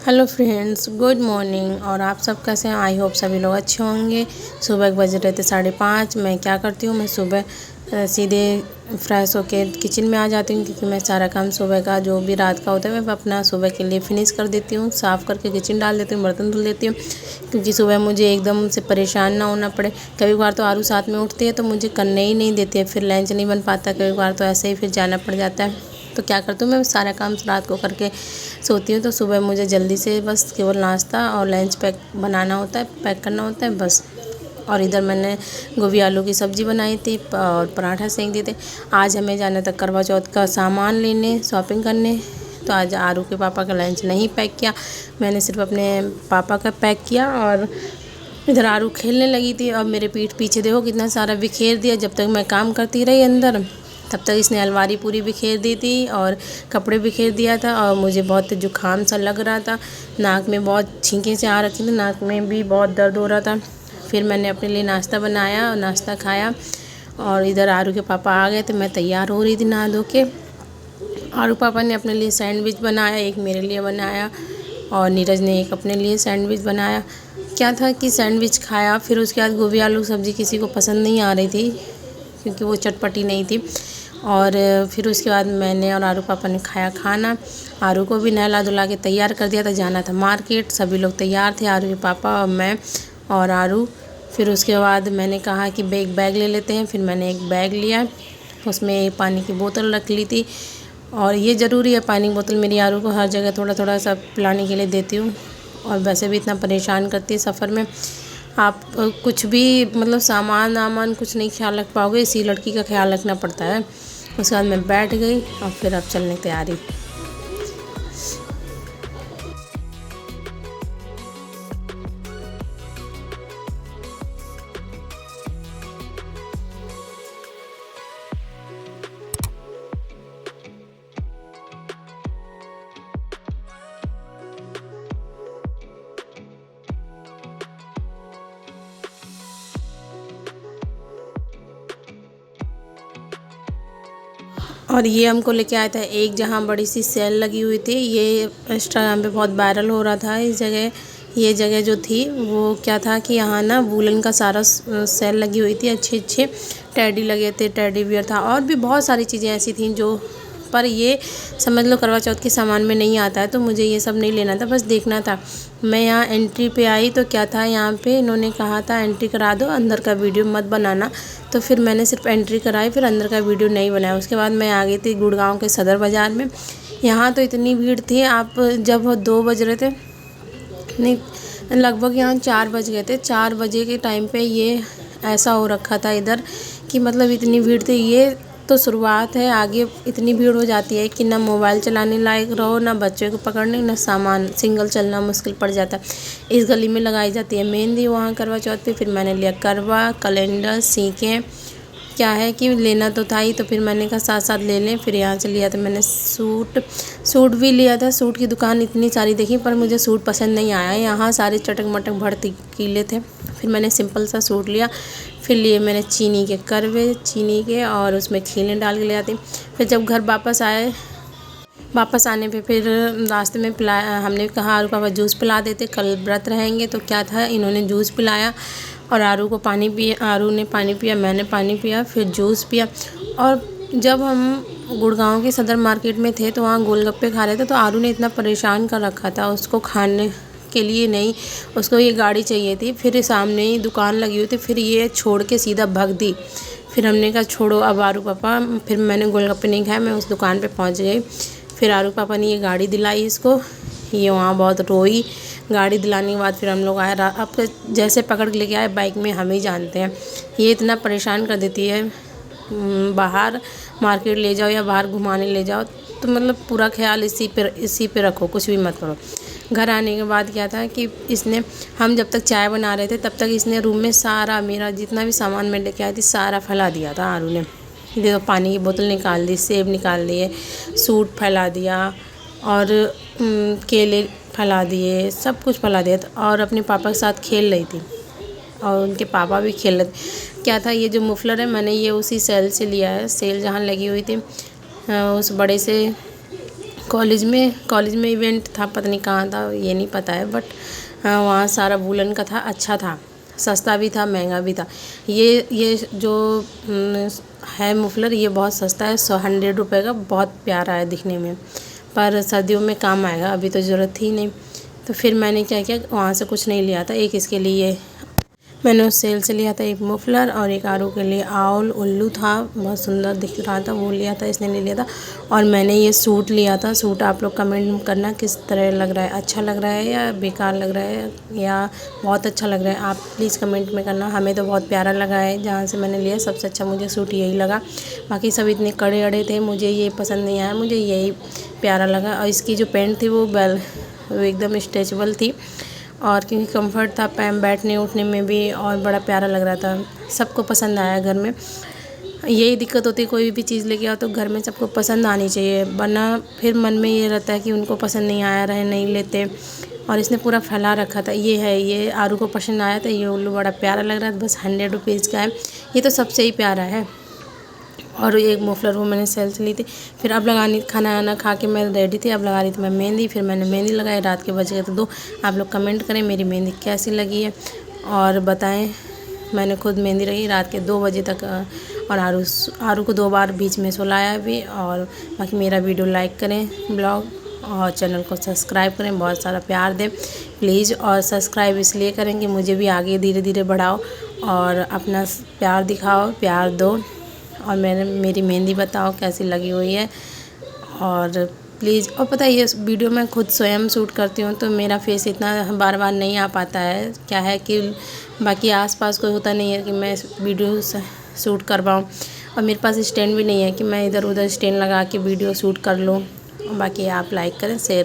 Hello friends, good morning. और आप सब कैसे हैं? आई होप सभी लोग अच्छे होंगे। सुबह के बज रहे थे 5:30। मैं क्या करती हूँ, मैं सुबह सीधे फ्रेश होके किचन में आ जाती हूँ, क्योंकि मैं सारा काम सुबह का जो भी रात का होता है मैं अपना सुबह के लिए फिनिश कर देती हूँ। साफ़ करके किचन डाल देती हूँ, बर्तन धुल देती हूँ, क्योंकि सुबह मुझे एकदम से परेशान ना होना पड़े। कभी बार तो आरू साथ में उठती है तो मुझे करने ही नहीं देती है, फिर लंच नहीं बन पाता। कभी बार तो ऐसे ही फिर जाना पड़ जाता है। तो क्या करती हूँ, मैं सारा काम रात को करके सोती हूँ, तो सुबह मुझे जल्दी से बस केवल नाश्ता और लंच पैक बनाना होता है, पैक करना होता है बस। और इधर मैंने गोभी आलू की सब्ज़ी बनाई थी और पराठा सेंक दिए थे। आज हमें जाना था करवा चौथ का सामान लेने, शॉपिंग करने। तो आज आरू के पापा का लंच नहीं पैक किया, मैंने सिर्फ अपने पापा का पैक किया। और इधर आरू खेलने लगी थी और मेरे पीठ पीछे देखो कितना सारा बिखेर दिया। जब तक मैं काम करती रही अंदर, तब तक इसने अलमारी पूरी बिखेर दी थी और कपड़े बिखेर दिया था। और मुझे बहुत जुकाम सा लग रहा था, नाक में बहुत छींकें से आ रखी थी, नाक में भी बहुत दर्द हो रहा था। फिर मैंने अपने लिए नाश्ता बनाया और नाश्ता खाया। और इधर आरू के पापा आ गए थे, मैं तैयार हो रही थी नहा धो के। आरू पापा ने अपने लिए सैंडविच बनाया, एक मेरे लिए बनाया और नीरज ने एक अपने लिए सैंडविच बनाया। क्या था कि सैंडविच खाया, फिर उसके बाद गोभी आलू की सब्ज़ी किसी को पसंद नहीं आ रही थी, क्योंकि वो चटपटी नहीं थी। और फिर उसके बाद मैंने और आरू पापा ने खाया खाना। आरू को भी नहला धुला के तैयार कर दिया था, जाना था मार्केट। सभी लोग तैयार थे, आरू के पापा और मैं और आरू। फिर उसके बाद मैंने कहा कि बैग ले लेते हैं। फिर मैंने एक बैग लिया, उसमें एक पानी की बोतल रख ली थी। और ये ज़रूरी है, पानी की बोतल मेरी आरू को हर जगह थोड़ा थोड़ा सा पिलाने के लिए देती हूँ। और वैसे भी इतना परेशान करती है सफ़र में, आप कुछ भी मतलब सामान कुछ नहीं ख्याल रख पाओगे, इसी लड़की का ख्याल रखना पड़ता है। उसके बाद मैं बैठ गई और फिर अब चलने की तैयारी। और ये हमको लेके आया था एक, जहाँ बड़ी सी सेल लगी हुई थी। ये इंस्टाग्राम पे बहुत वायरल हो रहा था। इस जगह, ये जगह जो थी वो क्या था कि यहाँ ना वूलन का सारा सेल लगी हुई थी। अच्छे अच्छे टेडी लगे थे, टेडी बियर था और भी बहुत सारी चीज़ें ऐसी थी जो, पर ये समझ लो करवा चौथ के सामान में नहीं आता है, तो मुझे ये सब नहीं लेना था, बस देखना था। मैं यहाँ एंट्री पे आई तो क्या था, यहाँ पे इन्होंने कहा था एंट्री करा दो, अंदर का वीडियो मत बनाना। तो फिर मैंने सिर्फ एंट्री कराई, फिर अंदर का वीडियो नहीं बनाया। उसके बाद मैं आ गई थी गुड़गांव के सदर बाज़ार में। यहाँ तो इतनी भीड़ थी, आप जब 2 बज रहे थे, नहीं लगभग यहाँ 4 बज गए थे। 4 बजे के टाइम पे ये ऐसा हो रखा था इधर कि मतलब इतनी भीड़ थी। ये तो शुरुआत है, आगे इतनी भीड़ हो जाती है कि ना मोबाइल चलाने लायक रहो, ना बच्चों को पकड़ने, ना सामान, सिंगल चलना मुश्किल पड़ जाता है। इस गली में लगाई जाती है मेहंदी, वहाँ करवा चौथ पे। फिर मैंने लिया करवा, कैलेंडर, सीखें, क्या है कि लेना तो था ही, तो फिर मैंने कहा साथ साथ ले लें। फिर यहाँ से लिया था मैंने सूट भी लिया था। सूट की दुकान इतनी सारी देखी, पर मुझे सूट पसंद नहीं आया। यहाँ सारे चटक मटक भड़कीले थे। फिर मैंने सिंपल सा सूट लिया। फिर लिए मैंने चीनी के करवे, चीनी के, और उसमें खीलें डाल के ले आती। फिर जब घर वापस आने पे फिर रास्ते में पिलाया, हमने कहा आरू पापा जूस पिला देते, कल व्रत रहेंगे। तो क्या था, इन्होंने जूस पिलाया और आरू ने पानी पिया, मैंने पानी पिया, फिर जूस पिया। और जब हम गुड़गांव के सदर मार्केट में थे तो वहाँ गोलगप्पे खा रहे थे, तो आरू ने इतना परेशान कर रखा था, उसको खाने के लिए नहीं, उसको ये गाड़ी चाहिए थी। फिर सामने ही दुकान लगी हुई थी, फिर ये छोड़ के सीधा भाग दी। फिर हमने कहा छोड़ो अब आरू पापा, फिर मैंने गोलगप्पे नहीं खाए, मैं उस दुकान पे पहुंच गई। फिर आरू पापा ने ये गाड़ी दिलाई इसको, ये वहाँ बहुत रोई। गाड़ी दिलाने के बाद फिर हम लोग आए, अब जैसे पकड़ के लेके आए बाइक में, हम ही जानते हैं ये इतना परेशान कर देती है। बाहर मार्केट ले जाओ या बाहर घुमाने ले जाओ तो मतलब पूरा ख्याल इसी पे रखो, कुछ भी मत करो। घर आने के बाद क्या था कि इसने, हम जब तक चाय बना रहे थे तब तक इसने रूम में सारा मेरा जितना भी सामान मैं लेके आई थी सारा फैला दिया था आरू ने। देखो पानी की बोतल निकाल दी, सेब निकाल दिए, सूट फैला दिया और केले फैला दिए, सब कुछ फैला दिया था। और अपने पापा के साथ खेल रही थी और उनके पापा भी खेल रहे थे। क्या था, ये जो मफलर है मैंने ये उसी सेल से लिया है, सेल जहाँ लगी हुई थी उस बड़े से कॉलेज में इवेंट था, पता नहीं कहाँ था ये नहीं पता है, बट वहाँ सारा वूलन का था, अच्छा था, सस्ता भी था महंगा भी था। ये जो है मफलर, ये बहुत सस्ता है, 100 रुपये का, बहुत प्यारा है दिखने में, पर सर्दियों में काम आएगा, अभी तो ज़रूरत थी नहीं। तो फिर मैंने क्या किया, वहाँ से कुछ नहीं लिया था, एक इसके लिए मैंने उस सेल से लिया था एक मफलर, और एक आरू के लिए आउल उल्लू था, बहुत सुंदर दिख रहा था, वो लिया था, इसने ले लिया था। और मैंने ये सूट लिया था। सूट आप लोग कमेंट करना किस तरह लग रहा है, अच्छा लग रहा है या बेकार लग रहा है या बहुत अच्छा लग रहा है, आप प्लीज़ कमेंट में करना। हमें तो बहुत प्यारा लगा है, जहाँ से मैंने लिया सबसे अच्छा मुझे सूट यही लगा। बाकी सब इतने कड़े अड़े थे, मुझे ये पसंद नहीं आया, मुझे यही प्यारा लगा। और इसकी जो पैंट थी वो एकदम स्ट्रेचेबल थी, और क्योंकि कंफर्ट था बैठने उठने में भी, और बड़ा प्यारा लग रहा था, सबको पसंद आया घर में। यही दिक्कत होती है, कोई भी चीज़ लेके आओ तो घर में सबको पसंद आनी चाहिए, वरना फिर मन में ये रहता है कि उनको पसंद नहीं आया, रहे नहीं लेते। और इसने पूरा फैला रखा था। ये आरू को पसंद आया था, ये उल्लू बड़ा प्यारा लग रहा था, बस 100 रुपीज़ का है, ये तो सबसे ही प्यारा है। और एक मफलर वो मैंने सेल से ली थी। फिर अब लगानी, खाना आना खा के मैं रेडी थी, अब लगा रही थी मैं मेहंदी। फिर मैंने मेहंदी लगाई, रात के बज गए तो 2। आप लोग कमेंट करें मेरी मेहंदी कैसी लगी है और बताएं। मैंने खुद मेहंदी रही रात के 2 बजे तक, और आरू को 2 बार बीच में सुलाया भी। और बाकी मेरा वीडियो लाइक करें, ब्लॉग और चैनल को सब्सक्राइब करें, बहुत सारा प्यार दें प्लीज़। और सब्सक्राइब इसलिए करें कि मुझे भी आगे धीरे धीरे बढ़ाओ और अपना प्यार दिखाओ, प्यार दो। और मेरी मेहंदी बताओ कैसी लगी हुई है, और प्लीज़। और पता है ये वीडियो मैं खुद स्वयं शूट करती हूँ, तो मेरा फेस इतना बार बार नहीं आ पाता है। क्या है कि बाकी आसपास कोई होता नहीं है कि मैं वीडियो शूट करवाऊँ, और मेरे पास स्टैंड भी नहीं है कि मैं इधर उधर स्टैंड लगा के वीडियो शूट कर लूँ। बाकी आप लाइक करें, शेयर